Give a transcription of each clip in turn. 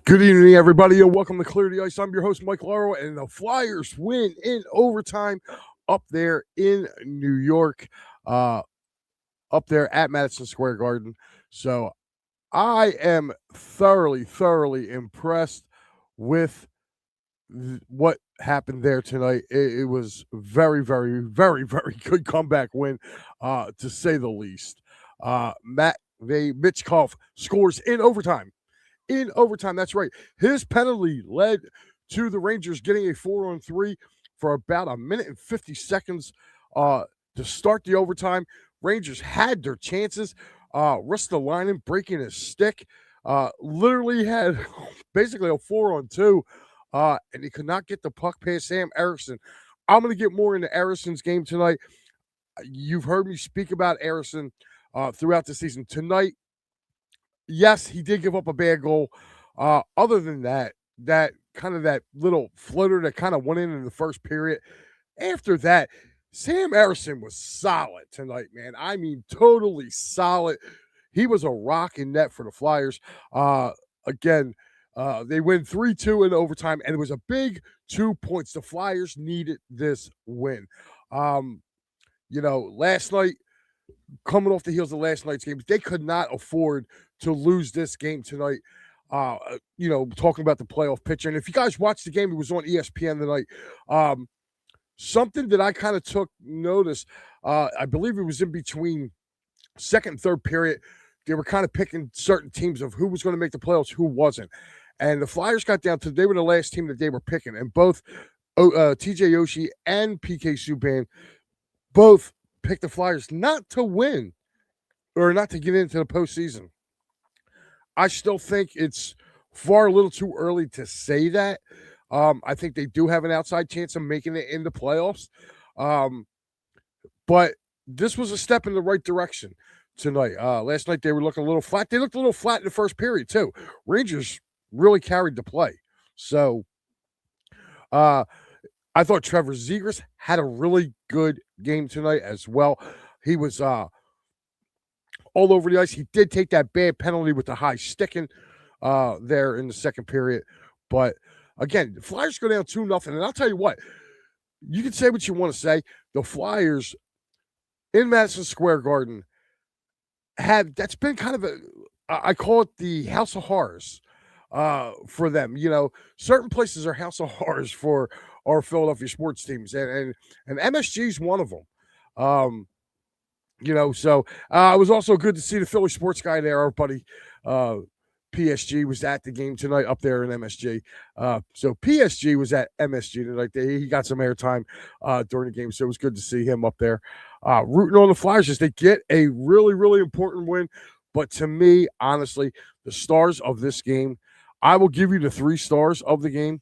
Good evening, everybody, and welcome to Clear the Ice. I'm your host, Mike Lauro, and the Flyers win in overtime up there in New York, uh, up there at Madison Square Garden. So I am thoroughly impressed with what happened there tonight. It was very good comeback win, to say the least. Matvey Michkov scores in overtime. That's right. His penalty led to the Rangers getting a 4-on-3 for about a minute and 50 seconds to start the overtime. Rangers had their chances. Ristolainen breaking his stick. Literally had basically a 4-on-2, and he could not get the puck past Sam Eriksson. I'm going to get more into Eriksson's game tonight. You've heard me speak about Eriksson throughout the season. Tonight, yes, he did give up a bad goal. Other than that little floater that kind of went in the first period. After that, Sam Eriksson was solid tonight, man. I mean, totally solid. He was a rock in net for the Flyers. Again, they win 3-2 in overtime, and it was a big 2 points. The Flyers needed this win. Last night, coming off the heels of last night's game, they could not afford to lose this game tonight. Talking about the playoff picture. And if you guys watched the game, it was on ESPN tonight. Something that I kind of took notice, I believe it was in between second and third period. They were kind of picking certain teams of who was going to make the playoffs, who wasn't. And the Flyers got down to, they were the last team that they were picking. And both TJ Oshie and PK Subban both picked the Flyers not to win or not to get into the postseason. I still think it's far a little too early to say that. I think they do have an outside chance of making it in the playoffs. But this was a step in the right direction tonight. Last night they were looking a little flat. They looked a little flat in the first period too. Rangers really carried the play. So I thought Trevor Zegras had a really good game tonight as well. He was all over the ice. He did take that bad penalty with the high sticking there in the second period. But again, the Flyers go down 2-0. And I'll tell you what, you can say what you want to say. The Flyers in Madison Square Garden that's been kind of I call it the House of Horrors for them. Certain places are House of Horrors for our Philadelphia sports teams. And MSG is one of them. So it was also good to see the Philly sports guy there. Our buddy PSG was at the game tonight up there in MSG. So PSG was at MSG tonight. He got some airtime during the game, so it was good to see him up there rooting on the Flyers as they get a really important win. But to me, honestly, the stars of this game, I will give you the 3 stars of the game.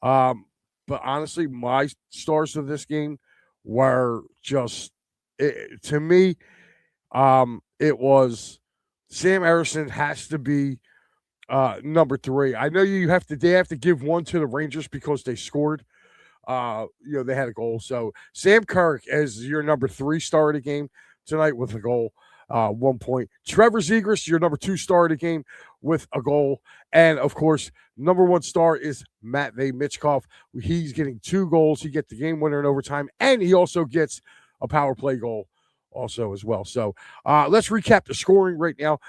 But honestly, my stars of this game were just, to me, it was Sam Eriksson has to be number 3. I know they have to give one to the Rangers because they scored. They had a goal. So Sam Kirk as your number 3 star of the game tonight with a goal, 1 point. Trevor Zegras, your number 2 star of the game with a goal. And of course, number 1 star is Matvey Michkov. He's getting 2 goals. He gets the game winner in overtime, and he also gets a power play goal also as well. So let's recap the scoring right now.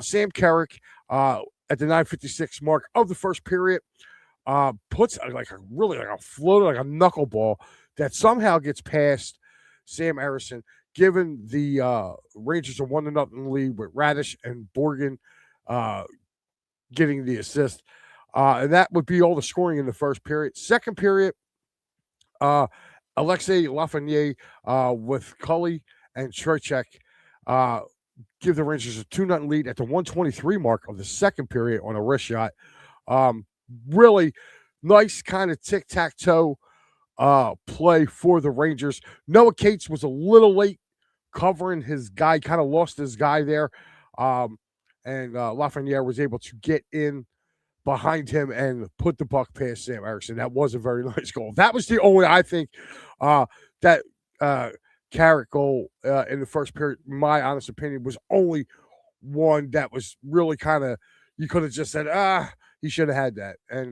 Sam Carrick at the 9:56 mark of the first period puts like a floater, like a knuckleball that somehow gets past Sam Eriksson, giving the Rangers a 1-0 lead with Radish and Borgen getting the assist. And that would be all the scoring in the first period. Second period, Alexei Lafreniere with Cully and Trocheck give the Rangers a 2-0 lead at the 1:23 mark of the second period on a wrist shot. Really nice kind of tic-tac-toe play for the Rangers. Noah Cates was a little late covering his guy, kind of lost his guy there. And Lafreniere was able to get in behind him and put the puck past Sam Eriksson. That was a very nice goal. That was the only, I think, that Carrick goal in the first period, my honest opinion, was only one that was really kind of, you could have just said, he should have had that. And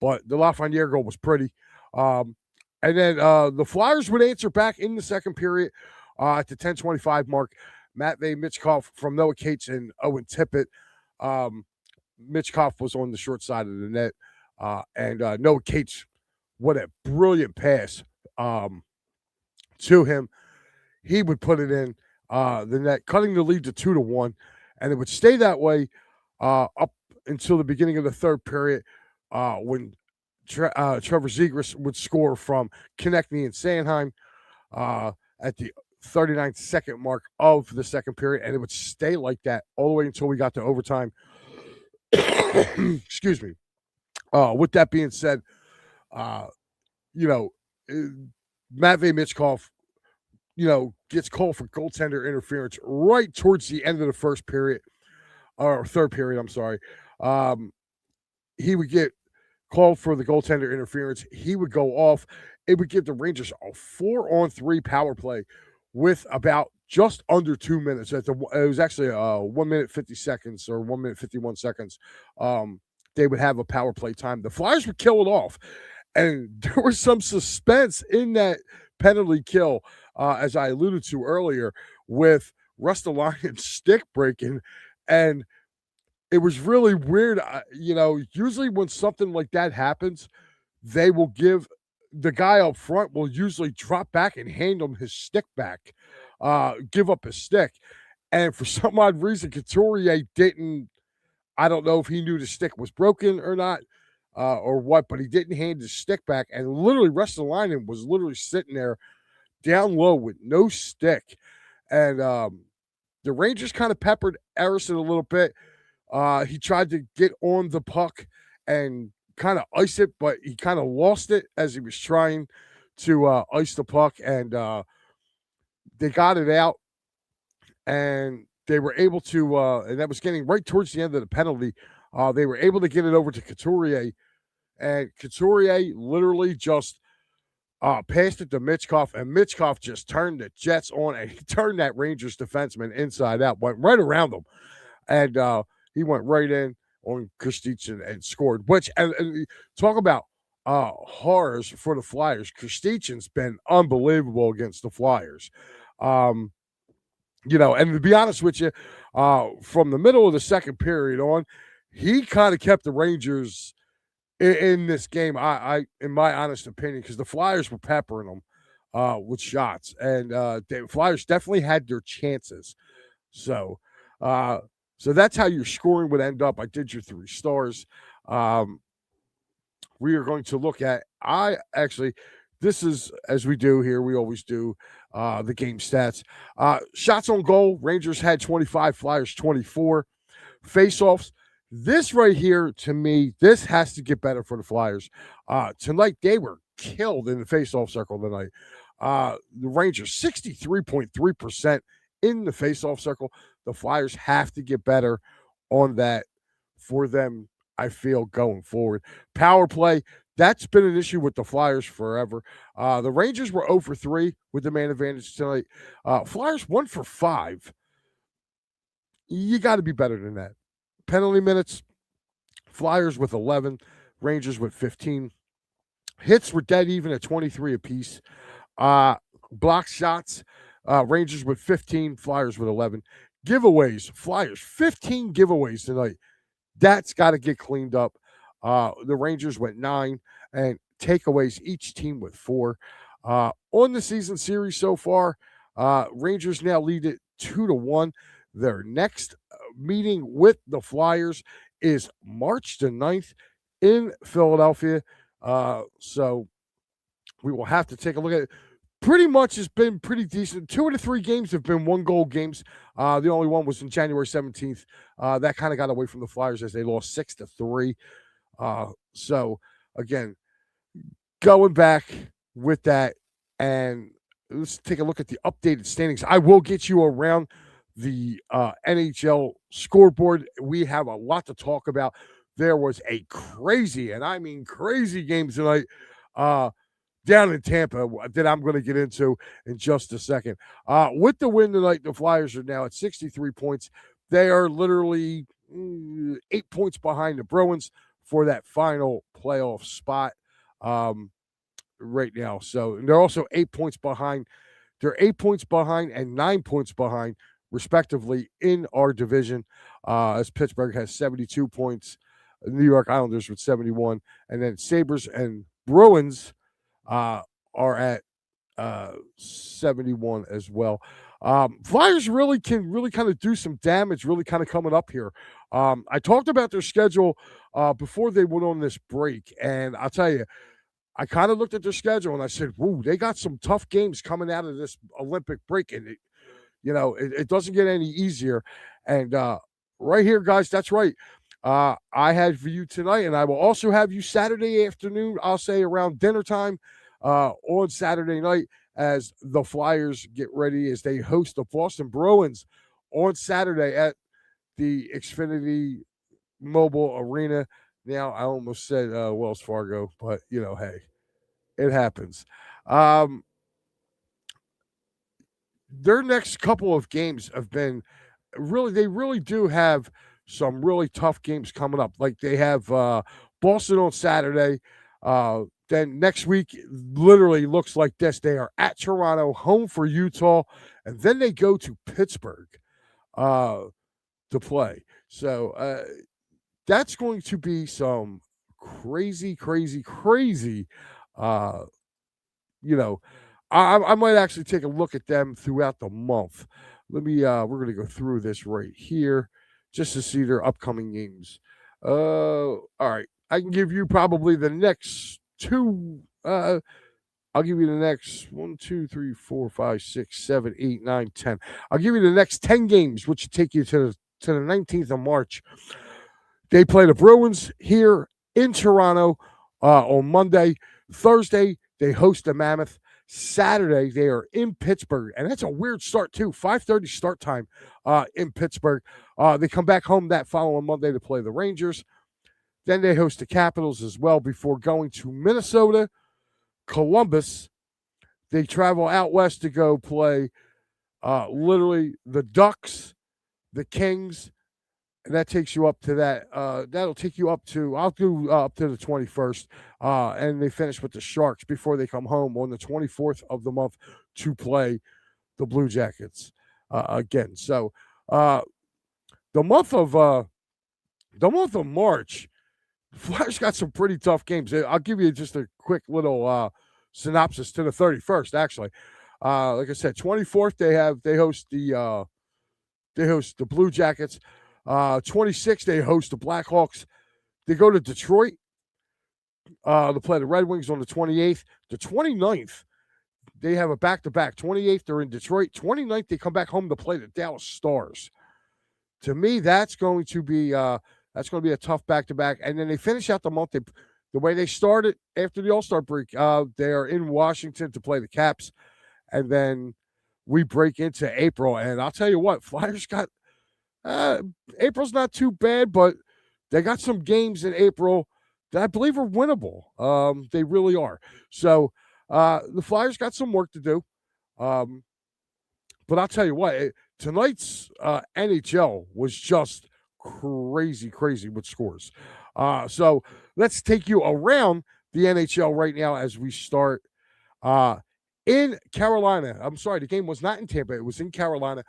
but the Lafreniere goal was pretty. And then the Flyers would answer back in the second period at the 10:25 mark. Matvey Michkov from Noah Cates and Owen Tippett. Michkov was on the short side of the net. And Noah Cates, what a brilliant pass to him. He would put it in the net, cutting the lead to 2-1. And it would stay that way up until the beginning of the third period when Trevor Zegras would score from Konechny and Sanheim at the 39th second mark of the second period, and it would stay like that all the way until we got to overtime. Excuse me. With that being said, Matvey Michkov, gets called for goaltender interference right towards the end of the first period, or third period, I'm sorry. He would get called for the goaltender interference. He would go off. It would give the Rangers a 4-on-3 power play with about just under 2 minutes. It was actually 1 minute 50 seconds or 1 minute 51 seconds. They would have a power play time. The Flyers would kill it off. And there was some suspense in that penalty kill, as I alluded to earlier, with Ristolainen's stick breaking. And it was really weird. Usually when something like that happens, they will give the guy up front will usually drop back and hand him his stick back, give up his stick. And for some odd reason, Couturier didn't. I don't know if he knew the stick was broken or not, or what, but he didn't hand his stick back. And literally, Ristolainen was literally sitting there down low with no stick. And the Rangers kind of peppered Erisson a little bit. He tried to get on the puck and kind of ice it, but he kind of lost it as he was trying to ice the puck. And they got it out, and they were able to, and that was getting right towards the end of the penalty. They were able to get it over to Couturier, and Couturier literally just passed it to Michkov, and Michkov just turned the Jets on, and he turned that Rangers defenseman inside out, went right around him, and he went right in on Kostichin and scored. Which, and talk about horrors for the Flyers. Kostichin's been unbelievable against the Flyers. And to be honest with you, from the middle of the second period on, he kind of kept the Rangers in this game, I in my honest opinion, because the Flyers were peppering them with shots, and the Flyers definitely had their chances. So that's how your scoring would end up. I did your 3 stars. We are going to look at, this is, as we do here, we always do the game stats. Shots on goal, Rangers had 25, Flyers 24. Face-offs, this right here, to me, this has to get better for the Flyers. Tonight, they were killed in the face-off circle tonight. The Rangers, 63.3% in the face-off circle. The Flyers have to get better on that for them, I feel, going forward. Power play, that's been an issue with the Flyers forever. The Rangers were 0 for 3 with the man advantage tonight. Flyers 1 for 5. You got to be better than that. Penalty minutes, Flyers with 11, Rangers with 15. Hits were dead even at 23 apiece. Block shots, Rangers with 15, Flyers with 11. Giveaways, Flyers, 15 giveaways tonight. That's got to get cleaned up. The Rangers went 9, and takeaways, each team with 4. On the season series so far, Rangers now lead it 2-1. Their next meeting with the Flyers is March the 9th in Philadelphia. So we will have to take a look at it. Pretty much has been pretty decent. 2 of the 3 games have been 1-goal games. The only one was in January 17th. That kind of got away from the Flyers as they lost 6-3. So again, going back with that, and let's take a look at the updated standings. I will get you around the NHL scoreboard. We have a lot to talk about. There was a crazy, and I mean crazy game tonight down in Tampa that I'm going to get into in just a second. With the win tonight, the Flyers are now at 63 points. They are literally 8 points behind the Bruins for that final playoff spot right now. So and they're also 8 points behind. They're 8 points behind and 9 points behind, respectively, in our division. As Pittsburgh has 72 points, New York Islanders with 71, and then Sabres and Bruins are at 71 as well. Flyers can really kind of do some damage, really kind of coming up here. I talked about their schedule before they went on this break, and I'll tell you, I kind of looked at their schedule and I said, "Whoa, they got some tough games coming out of this Olympic break," and it doesn't get any easier. And right here, guys, that's right. I had for you tonight, and I will also have you Saturday afternoon. I'll say around dinner time on Saturday night as the Flyers get ready as they host the Boston Bruins on Saturday at the Xfinity Mobile Arena. Now, I almost said Wells Fargo, but hey, it happens. Their next couple of games have been they really do have some really tough games coming up. Like they have Boston on Saturday. Then next week literally looks like this. They are at Toronto, home for Utah, and then they go to Pittsburgh to play. So that's going to be some crazy, crazy, crazy. You know, I might actually take a look at them throughout the month. Let me. We're going to go through this right here just to see their upcoming games. All right. I can give you probably the next two. I'll give you the next 1, 2, 3, 4, 5, 6, 7, 8, 9, 10. I'll give you the next 10 games, which will take you to the 19th of March. They play the Bruins here in Toronto on Monday. Thursday, they host the Mammoth. Saturday, they are in Pittsburgh, and that's a weird start too. 5:30 start time in Pittsburgh. They come back home that following Monday to play the Rangers. Then they host the Capitals as well before going to Minnesota, Columbus. They travel out west to go play literally the Ducks, the Kings, and that takes you up to that. That'll take you up to, I'll do up to the 21st. And they finish with the Sharks before they come home on the 24th of the month to play the Blue Jackets again. So the month of March, the Flyers got some pretty tough games. I'll give you just a quick little synopsis to the 31st. Actually, like I said, 24th they host the Blue Jackets. 26th they host the Blackhawks. They go to Detroit to play the Red Wings on the 28th. The 29th they have a back-to-back. 28th they're in Detroit. 29th they come back home to play the Dallas Stars. To me, that's going to be a tough back-to-back. And then they finish out the month. The way they started after the All-Star break, they are in Washington to play the Caps, and then we break into April. And I'll tell you what, Flyers got April's not too bad, but they got some games in April that I believe are winnable. They really are. So the Flyers got some work to do. But I'll tell you what, tonight's NHL was just crazy, crazy with scores. So let's take you around the NHL right now as we start in Carolina. I'm sorry, the game was not in Tampa. It was in Carolina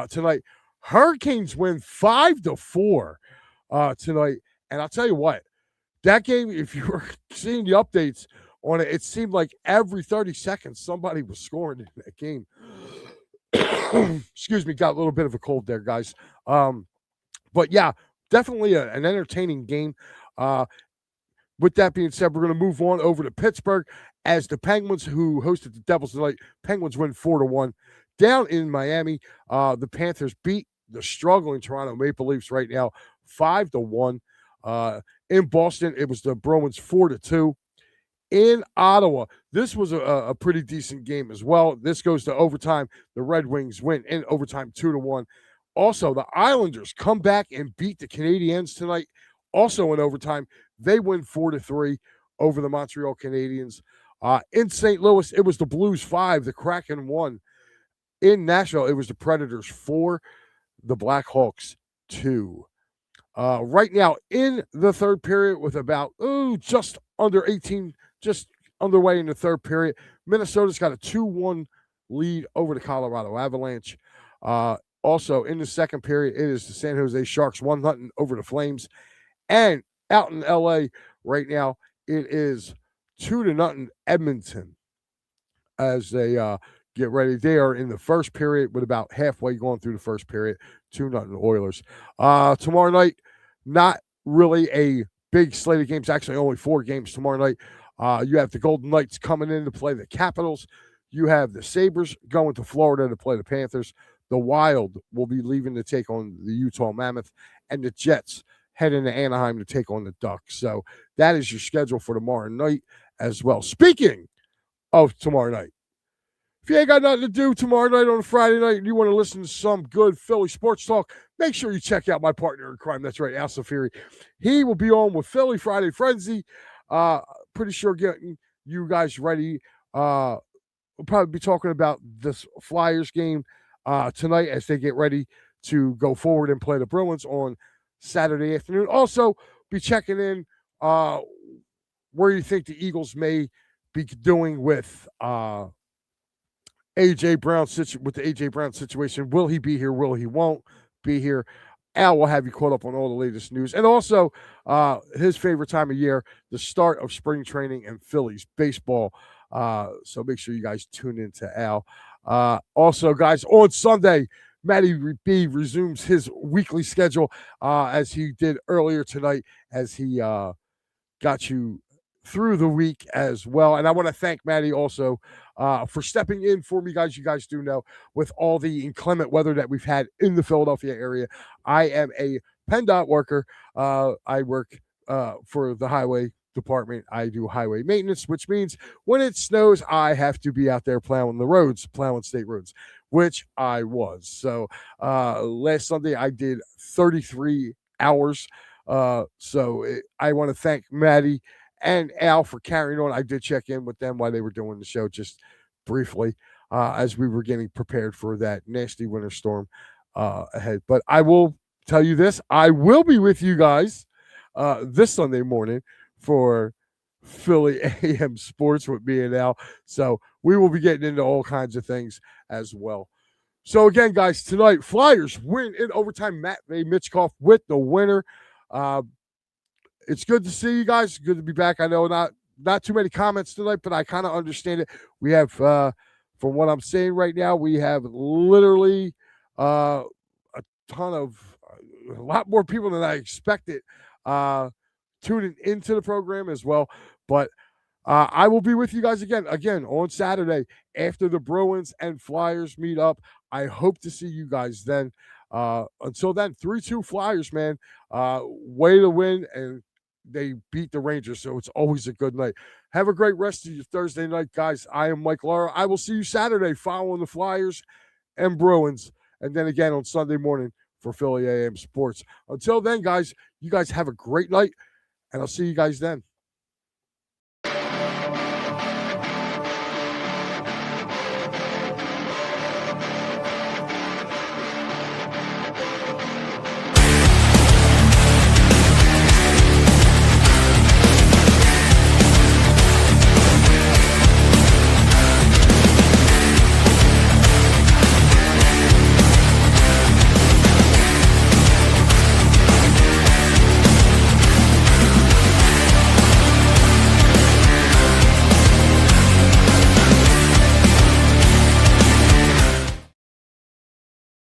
tonight. Hurricanes win 5-4 tonight. And I'll tell you what, that game, if you were seeing the updates on it, it seemed like every 30 seconds somebody was scoring in that game. Excuse me, got a little bit of a cold there, guys. But yeah, definitely an entertaining game. With that being said, we're going to move on over to Pittsburgh as the Penguins, who hosted the Devils tonight, Penguins win 4-1. Down in Miami, the Panthers beat the struggling Toronto Maple Leafs right now 5-1. In Boston, it was the Bruins 4-2. In Ottawa, this was a pretty decent game as well. This goes to overtime. The Red Wings win in overtime 2-1. Also, the Islanders come back and beat the Canadiens tonight. Also in overtime, they win 4-3 over the Montreal Canadiens. In St. Louis, it was the Blues 5, the Kraken 1. In Nashville, it was the Predators 4, the Blackhawks 2. Right now in the third period with about just under 18, just underway in the third period. Minnesota's got a 2-1 lead over the Colorado Avalanche. Also in the second period, it is the San Jose Sharks 1-0 over the Flames. And out in LA right now, it is 2-0 Edmonton as they get ready. They are in the first period with about halfway going through the first period. 2-0 Oilers. Tomorrow night, not really a big slate of games. Actually, only 4 games tomorrow night. You have the Golden Knights coming in to play the Capitals. You have the Sabres going to Florida to play the Panthers. The Wild will be leaving to take on the Utah Mammoth. And the Jets heading to Anaheim to take on the Ducks. So that is your schedule for tomorrow night as well. Speaking of tomorrow night, if you ain't got nothing to do tomorrow night on a Friday night and you want to listen to some good Philly sports talk, make sure you check out my partner in crime. That's right, Al Safiri. He will be on with Philly Friday Frenzy. Pretty sure getting you guys ready. We'll probably be talking about this Flyers game tonight as they get ready to go forward and play the Bruins on Saturday afternoon. Also, be checking in where you think the Eagles may be doing with AJ Brown with the AJ Brown situation. Will he be here? Will he won't be here? Al will have you caught up on all the latest news. And also his favorite time of year, the start of spring training and Phillies baseball. So make sure you guys tune in to Al. Also, guys, on Sunday, Matty B resumes his weekly schedule as he did earlier tonight, as he got you through the week as well. And I want to thank Matty also for stepping in for me, guys. You guys do know, with all the inclement weather that we've had in the Philadelphia area, I am a PennDOT worker. I work for the highway department. I do highway maintenance, which means when it snows, I have to be out there plowing the roads, plowing state roads, which I was. So last Sunday, I did 33 hours. I want to thank Maddie and Al for carrying on. I did check in with them while they were doing the show just briefly as we were getting prepared for that nasty winter storm ahead. But I will tell you this, I will be with you guys this Sunday morning for Philly AM Sports with me and Al. So we will be getting into all kinds of things as well. So again, guys, tonight, Flyers win in overtime. Matt Mitchkoff with the winner. It's good to see you guys. Good to be back. I know not too many comments tonight, but I kind of understand it. We have, from what I'm saying right now, we have literally a lot more people than I expected tuning into the program as well. But I will be with you guys again on Saturday after the Bruins and Flyers meet up. I hope to see you guys then. Until then, 3-2 Flyers, man. Way to win, and they beat the Rangers, so it's always a good night. Have a great rest of your Thursday night, guys. I am Mike Lara. I will see you Saturday following the Flyers and Bruins, and then again on Sunday morning for Philly AM Sports. Until then, guys, you guys have a great night, and I'll see you guys then.